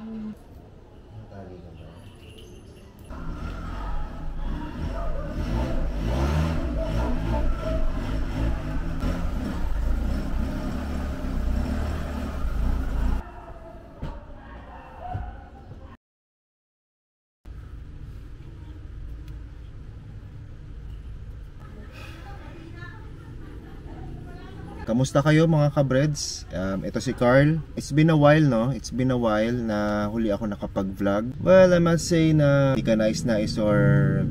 Natali ka ba? Kamusta kayo mga kabreds? Ito si Carl. It's been a while, no? It's been a while na huli ako nakapag-vlog. Well, I must say na di ka nais or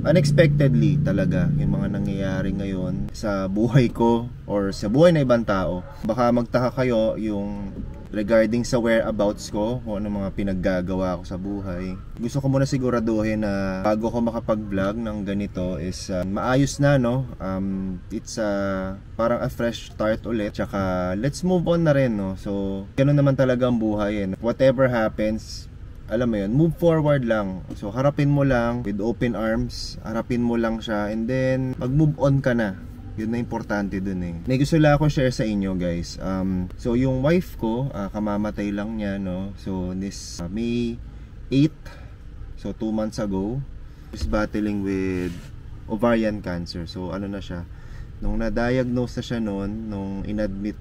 unexpectedly talaga yung mga nangyayari ngayon sa buhay ko or sa buhay na ibang tao. Baka magtaka kayo yung regarding sa whereabouts ko, kung ano mga pinaggagawa ko sa buhay. Gusto ko muna siguraduhin na bago ko makapag-vlog ng ganito is maayos na, no? It's parang a fresh start ulit. Tsaka let's move on na rin, no? So, ganun naman talaga ang buhay. Whatever happens, alam mo yun, move forward lang. So, harapin mo lang with open arms. Harapin mo lang siya and then mag-move on ka na. Yun na importante dun eh. May gusto lang ako share sa inyo guys. So yung wife ko, kamamatay lang niya, no. So this May 8, so 2 months ago, is battling with ovarian cancer. So ano na siya, nung na-diagnose na siya noon, nung inadmit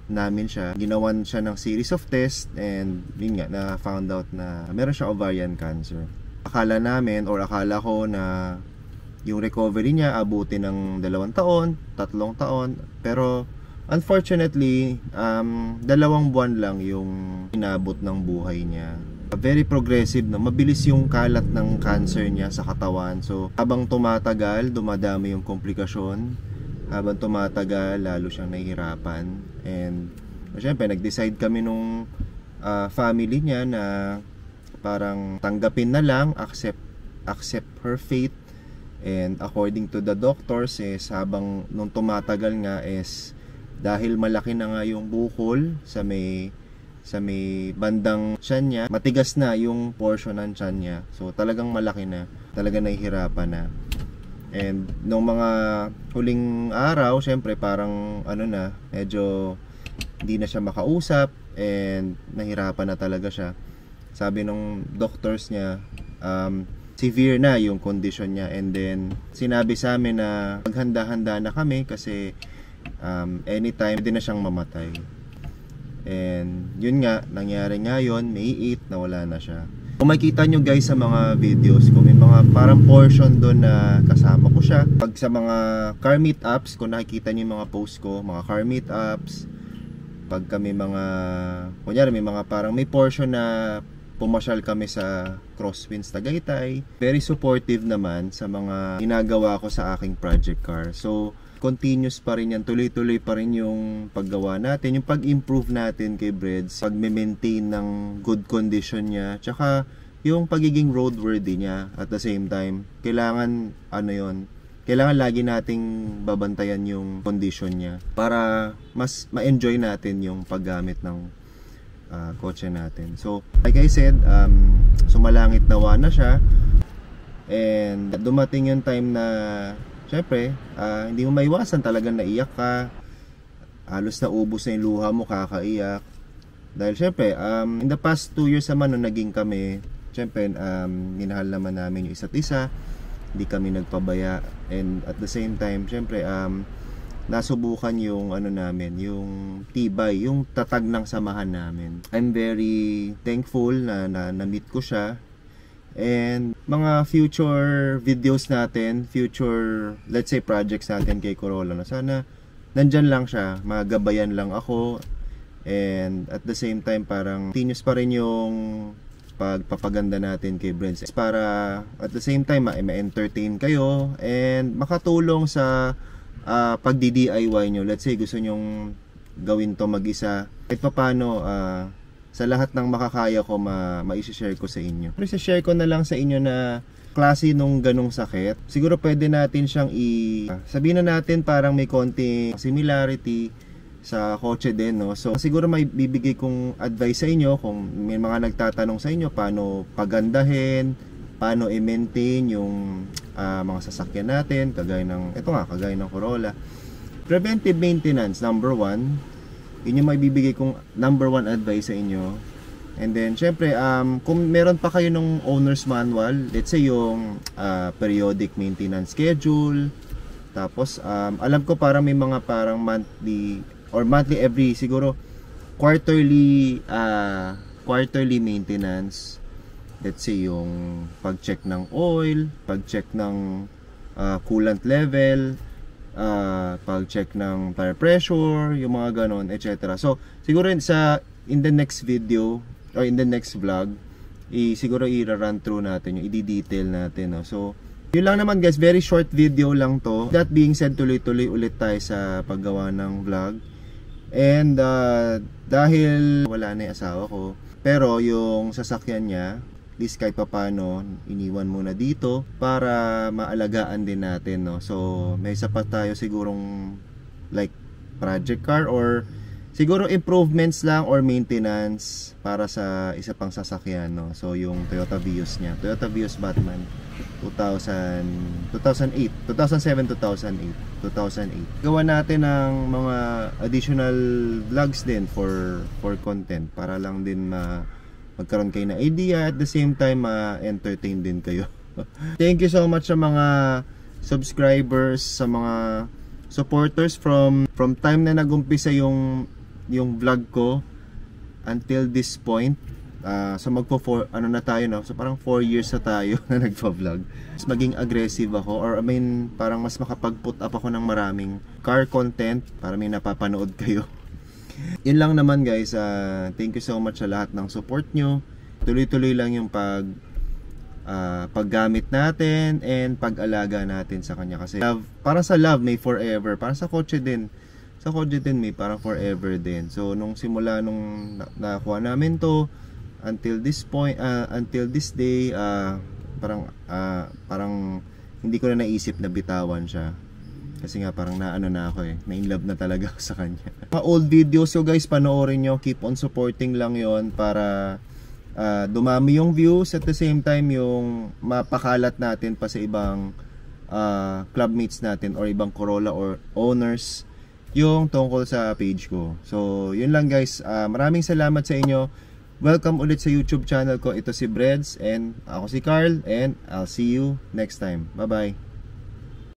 namin siya, ginawan siya ng series of tests and yun nga, na found out na meron siya ovarian cancer. Akala namin or akala ko na yung recovery niya abuti ng 2 taon, 3 taon, pero unfortunately 2 buwan lang yung inabot ng buhay niya. Very progressive, no? Mabilis yung kalat ng cancer niya sa katawan. So habang tumatagal, dumadami yung komplikasyon. Habang tumatagal, lalo siyang nahihirapan. And syempre nag-decide kami nung family niya na parang tanggapin na lang, accept her fate. And according to the doctors is habang nung tumatagal nga is dahil malaki na nga yung bukol sa may bandang tiyan niya, matigas na yung portion ng tiyan niya. So talagang malaki na, talagang nahihirapan na. And nung mga huling araw, syempre parang ano na, medyo hindi na siya makausap and nahirapan na talaga siya. Sabi nung doctors niya, severe na yung condition niya, and then sinabi sa amin na maghanda-handa na kami kasi anytime din na siyang mamatay. And yun nga, nangyari ngayon, May 8, nawala na siya. Kung makikita nyo guys sa mga videos ko, may mga parang portion doon na kasama ko siya. Pag sa mga car meetups, kung nakikita nyo yung mga post ko, mga car meetups, pag kami mga, kunyari may mga parang may portion na pumasyal kami sa Crosswinds Tagaytay. Very supportive naman sa mga ginagawa ko sa aking project car. So, continuous pa rin yan. Tuloy-tuloy pa rin yung paggawa natin. Yung pag-improve natin kay Breds. Pag-maintain ng good condition niya. Tsaka, yung pagiging roadworthy niya. At the same time, kailangan, kailangan lagi nating babantayan yung condition niya. Para mas ma-enjoy natin yung paggamit ng kotse natin. So, like I said, sumalangit nawa na siya. And dumating yung time na syempre, hindi mo maiwasan talagang naiyak ka. Halos na ubos na yung luha mo, kakaiyak. Dahil syempre, in the past 2 years naman nung naging kami, syempre, minahal naman namin yung isa't isa. Hindi kami nagpabaya. And at the same time, syempre, nasubukan yung namin, yung tibay, yung tatag ng samahan namin. I'm very thankful na na-meet ko siya. And mga future videos natin, future, let's say projects natin kay Corolla, na sana nandyan lang siya, magabayan lang ako. And at the same time, parang continuous pa rin yung pagpapaganda natin kay Breds para at the same time ma-entertain kayo and makatulong sa pagdi-DIY nyo. Let's say gusto nyong gawin to mag-isa, kahit pa paano sa lahat ng makakaya ko ma-share ko sa inyo. Pero i-share ko na lang sa inyo na klase nung ganong sakit. Siguro pwede natin siyang sabihin na natin parang may konting similarity sa kotse din, no? So siguro may bibigay kong advice sa inyo kung may mga nagtatanong sa inyo paano pagandahin, paano i-maintain yung mga sasakyan natin, kagaya ng Corolla. Preventive maintenance, number 1. Yun yung maibibigay kong number 1 advice sa inyo. And then syempre kung meron pa kayo ng owner's manual, let's say yung periodic maintenance schedule, tapos alam ko parang may mga parang monthly or monthly every siguro quarterly maintenance. Let's say yung pag-check ng oil, pag-check ng coolant level, pag-check ng tire pressure, yung mga ganon, etc. So siguro in the next video or in the next vlog, siguro i-run through natin yung i-detail natin, no? So yun lang naman guys, very short video lang to. That being said, tuloy-tuloy ulit tayo sa paggawa ng vlog. And dahil wala na yung asawa ko, pero yung sasakyan niya, at least kahit papano, iniwan muna dito para maalagaan din natin, no? So may sapat tayo sigurong like project car or siguro improvements lang or maintenance para sa isa pang sasakyan, no? So yung Toyota Vios niya, Toyota Vios Batman 2007, 2008. Gawa natin ng mga additional vlogs din for content para lang din magkaroon kayo na idea, at the same time entertain din kayo. Thank you so much sa mga subscribers, sa mga supporters from time na nagumpisa yung vlog ko until this point. So ano na tayo, no? So parang 4 years na tayo na nagpa-vlog. Mas maging aggressive ako, or I mean parang mas makapag-put up ako ng maraming car content para may napapanood kayo. Yun lang naman guys. Thank you so much sa lahat ng support nyo. Tuloy-tuloy lang yung paggamit natin and pag-alaga natin sa kanya, kasi para sa love may forever, para sa kotse din may parang forever din. So nung simula nung nakuha namin to until this point, until this day, parang hindi ko na naisip na bitawan siya, kasi nga parang naano na ako na-in-love na talaga ako sa kanya. Mga old videos ko guys, panoorin nyo, keep on supporting lang yon para dumami yung views, at the same time yung mapakalat natin pa sa ibang clubmates natin or ibang Corolla or owners yung tungkol sa page ko. So yun lang guys, maraming salamat sa inyo. Welcome ulit sa YouTube channel ko. Ito si Breds and ako si Carl, and I'll see you next time. Bye bye.